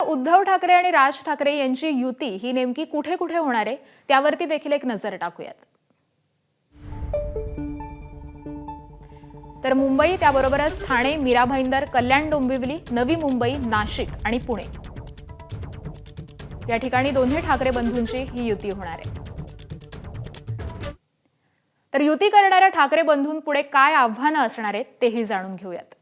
उद्धव ठाकरे आणि राज ठाकरे यांची युती ही नेमकी कुठे कुठे होणार आहे त्यावरती देखील एक नजर टाकूयात। तर मुंबई, त्याबरोबरच ठाणे, मीरा भाईंदर, कल्याण डोंबिवली, नवी मुंबई, नाशिक आणि पुणे या ठिकाणी दोन्ही ठाकरे बंधूंची ही युती होणार आहे। तर युती करणाऱ्या ठाकरे बंधूंपुढे काय आव्हानं असणार आहेत तेही जाणून घेऊयात।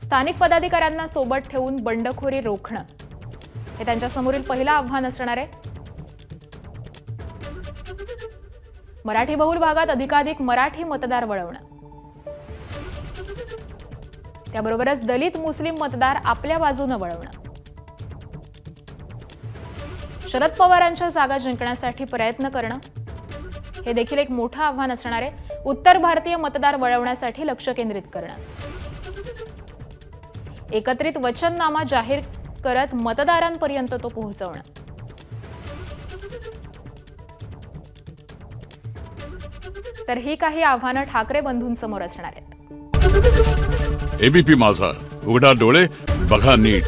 स्थानिक पदाधिकाऱ्यांना सोबत ठेवून बंडखोरी रोखणं हे त्यांच्यासमोरील पहिलं आव्हान असणार आहे। मराठी बहुल भागात अधिकाधिक मराठी मतदार वळवणं, त्याबरोबरच दलित मुस्लिम मतदार आपल्या बाजूने वळवणं, शरद पवारांच्या जागा जिंकण्यासाठी प्रयत्न करणं हे देखील एक मोठं आव्हान असणार आहे। उत्तर भारतीय मतदार वळवण्यासाठी लक्ष केंद्रित करणं, एकत्रित वचननामा जाहीर करत मतदारांपर्यंत तो पोहोचवणं, तर ही काही आव्हानं ठाकरे बंधूंसमोर असणार आहेत। एबीपी माझा, उघडा डोळे बघा नीट।